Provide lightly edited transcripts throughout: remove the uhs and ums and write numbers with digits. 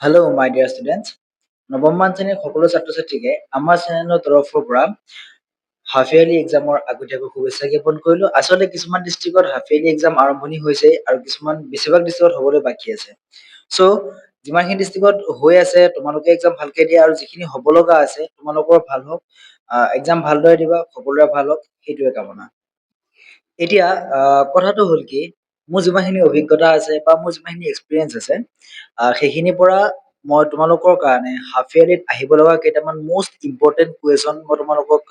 Hello, my dear students. নৱমমান শ্ৰেণীৰ সকলো ছাত্ৰ ছাত্ৰীকে আমাৰ চেনেলৰ তৰফৰ পৰা হাফ ইয়াৰলি এক্সামৰ আগতীয়াকৈ শুভেচ্ছা জ্ঞাপন কৰিলো। আচলতে কিছুমান ডিষ্ট্ৰিক্টত হাফ ইয়াৰলি এক্সাম আৰম্ভণি হৈছে আৰু কিছুমান বেছিভাগ ডিষ্ট্ৰিক্টত হ'বলৈ বাকী আছে। চ' যিমানখিনি ডিষ্ট্ৰিক্টত হৈ আছে তোমালোকে এক্সাম ভালকে দিয়া আৰু যিখিনি হ'ব লগা আছে তোমালোকৰ ভাল হওক। এক্সাম ভালদৰে দিবা, সকলোৰে ভাল হওক, সেইটোৱে কামনা। এতিয়া কথাটো হ'ল কি, মোৰ যিমানখিনি অভিজ্ঞতা আছে বা মোৰ যিমানখিনি এক্সপিৰিয়েঞ্চ আছে, সেইখিনিৰ পৰা মই তোমালোকৰ কাৰণে হাফ ইয়াৰলিত আহিব লগা কেইটামান মষ্ট ইম্পৰ্টেণ্ট কুৱেশ্যন মই তোমালোকক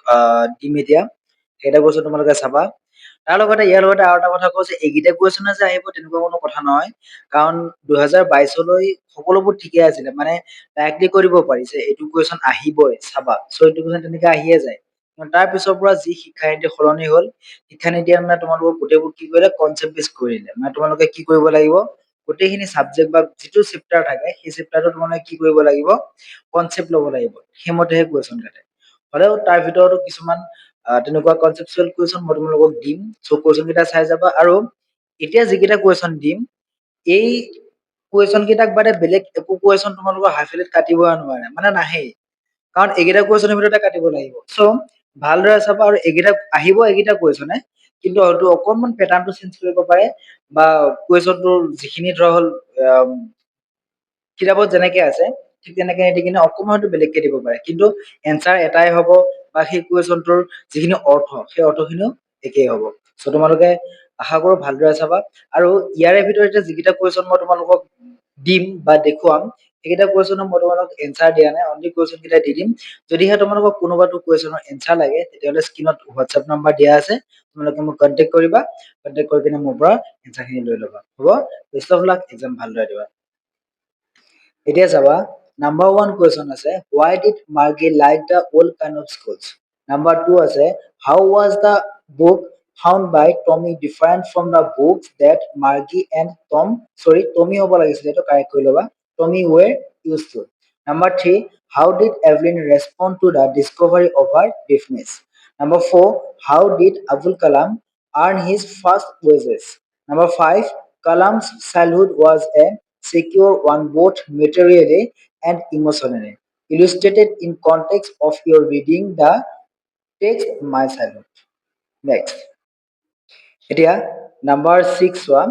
দিম এতিয়া। সেইটা কুৱেশ্যন তোমালোকে চাবা। তাৰ লগতে ইয়াৰ লগতে আৰু এটা কথা কওঁ যে এইকেইটা কুৱেশ্যনে যে আহিব তেনেকুৱা কোনো কথা নহয়। কাৰণ 2022লৈ সকলোবোৰ ঠিকে আছিলে, মানে ডাইৰেক্টলি কৈ দিব পাৰি যে এইটো কুৱেশ্যন আহিবই চাবা। চ' এইটো কুৱেশ্যন তেনেকে আহিয়ে যায়। তাৰ পিছৰ পৰা যি শিক্ষানীতি সলনি হ'ল, শিক্ষানীতিয়ে মানে তোমালোকক গোটেইবোৰ কি কৰিলে, কনচেপ্ট বেছ কৰিলে। মানে তোমালোকে কি কৰিব লাগিব, গোটেইখিনি চাবজেক্ট বা যিটো চেপ্টাৰ থাকে সেই চেপ্টাৰটো তোমালোকে কি কৰিব লাগিব, কনচেপ্ট ল'ব লাগিব। সেইমতেহে কুৱেশ্যন কাটে। হ'লেও তাৰ ভিতৰতো কিছুমান তেনেকুৱা কনচেপচুৱেল কুৱেশ্যন মই তোমালোকক দিম। চ' কুৱেশ্যন কেইটা চাই যাবা। আৰু এতিয়া যিকেইটা কুৱেশ্যন দিম, এই কুৱেশ্যন কেইটাক বাদে বেলেগ একো কুৱেশ্যন তোমালোকৰ হাফ ইয়াৰলিত কাটিবই নোৱাৰে, মানে নাহেই। কাৰণ এইকেইটা কুৱেশ্যনৰ ভিতৰতে কাটিব লাগিব। চ' ভালদৰে চাবা। আৰু এইকেইটা আহিব, এইকেইটা কুৱেশ্যনে, কিন্তু হয়তো অকনমান পেটাৰ্ণটো চেঞ্জ কৰিব পাৰে, বা কুৱেশ্যনটোৰ যিখিনি ধৰা হ'ল কিতাপত যেনেকে আছে ঠিক তেনেকে দি কিনে অকণমান হয়তো বেলেগকে দিব পাৰে, কিন্তু এনচাৰ এটাই হ'ব, বা সেই কুৱেশ্যনটোৰ যিখিনি অৰ্থ সেই অৰ্থখিনিও একেই হ'ব। চ' তোমালোকে আশা কৰো ভালদৰে চাবা। আৰু ইয়াৰে ভিতৰতে যিকেইটা কুৱেশ্যন মই তোমালোকক দিম বা দেখুৱাম, সেইকেইটা কুৱেশ্যনৰ মই তোমালোকক এনচাৰ দিয়া নাই, অনলি কুৱেশ্যন কেইটা দি দিম। যদিহে তোমালোকক কোনোবাটো কুৱেশ্যনৰ এনচাৰ লাগে, তেতিয়াহ'লে স্ক্ৰীনত হোৱাটছএপ নাম্বাৰ দিয়া আছে, তোমালোকে মোক কণ্টেক্ট কৰিবা। কণ্টেক্ট কৰি কিনে মোৰ পৰা এনচাৰখিনি লৈ ল'বা। হ'ব? বেষ্ট অফ লাক, এক্সাম ভালদৰে দিবা। এতিয়া চাবা, নাম্বাৰ 1 কুৱেশ্যন আছে, why did Margie like the old kind of schools? Number 2 আছে, how was the book found by Tommy different from the books that Margie and Tommy হ'ব লাগিছিলে, এইটো correct কৰি ল'বা, Tommy were used to. Number 3, how did Evelyn respond to the discovery of her deafness? Number 4, how did Abul Kalam earn his first wages? Number 5, Kalam's childhood was a secure one both materially and emotionally. Illustrated in context of your reading the text My Childhood. Next. এতিয়া number 6 চোৱা,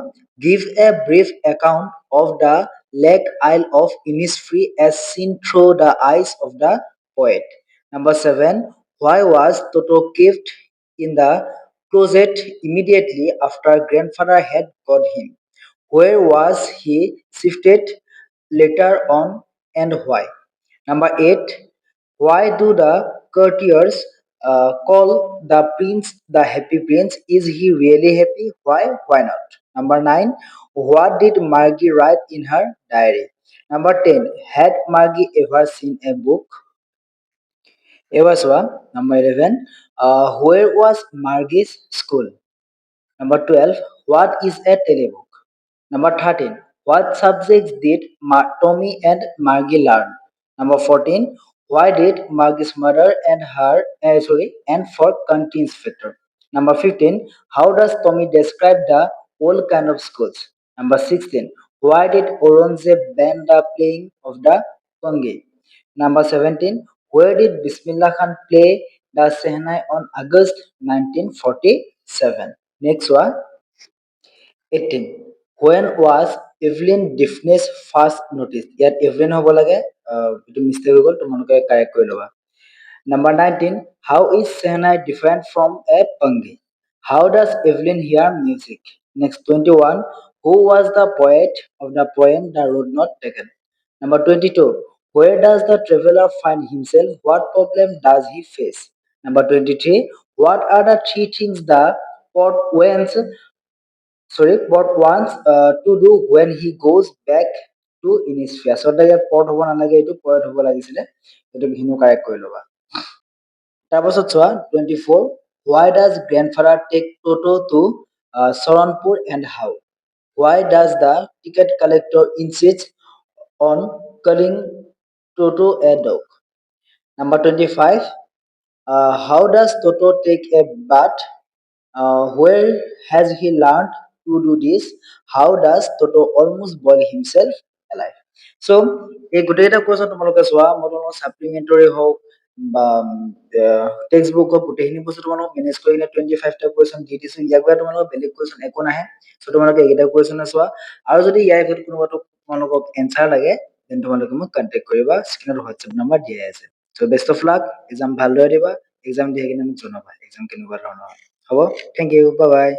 give a brief account of the Lake Isle of Innisfree as seen through the eyes of the poet. Number 7, why was Toto kept in the closet immediately after grandfather had got him? Where was he shifted later on, and why? Number 8, why do the courtiers call the prince the happy prince? Is he really happy? Why? Why not? Number 9, what did Margie write in her diary? Number 10, had Margie ever seen a book? Ever saw? Number 11, where was Margie's school? Number 12, what is a telebook? Number 13, what subjects did Tommy and Margie learn? Number 14, why did Margie's mother and for contains factor? Number 15, how does Tommy describe the old kind of schools? Number 16, why did Aurangzeb ban the playing of the conga? Number 17, where did Bismillah Khan play the Sehnai on August 1947? Next one. 18, when was Evelyn deafness first noticed? ইয়াত Evelyn হ'ব লাগে, এইটো mistake হৈ গ'ল, তোমালোকে correct কৰি ল'বা। Number 19, how is Sehnai different from a pangi? How does Evelyn hear music? Next 21, who was the poet of the poem The Road Not Taken? Number 22, where does the traveler find himself? What problem does he face? Number 23, what are the three things the what wants to do when he goes back to Innisfree? আচলতে ইয়াত পট হ'ব নালাগে, এইটো point হ'ব লাগিছিলে, এইটো ভিনো correct কৰি ল'বা। তাৰপাছত চোৱা 24, why does grandfather take Toto to Saranpur and how? Why does the ticket collector insist on calling Toto a dog? Number 25, how does Toto take a bath? Where has he learned to do this? How does Toto almost boil himself alive? চ' এই গোটেইকেইটা question তোমালোকে চোৱা, মই তোমালোকক supplementary হওক বা text book হওক গোটেইখিনি বস্তু তোমালোকক মেনেজ কৰি কিনে 25টা কুৱেশ্যন দি দিছো। ইয়াৰ পৰা তোমালোকৰ বেলেগ কুৱেশ্যন একো নাহে। চ' তোমালোকে এইকেইটা কুৱেশ্যনে চোৱা, আৰু যদি ইয়াৰ ভিতৰত কোনোবাটো তোমালোকক এনচাৰ লাগে দেন তোমালোকে মোক কণ্টেক্ট কৰিবা, স্ক্ৰীনত হোৱাটছএপ নাম্বাৰ দিয়াই আছে। চ' বেষ্ট অফ লাক, এক্সাম ভালদৰে দিবা, এক্সাম দি কিনে মোক জনাবা এক্সাম কেনেকুৱা ধৰণৰ হয়। হ'ব, থেংক ইউ, বাই বাই।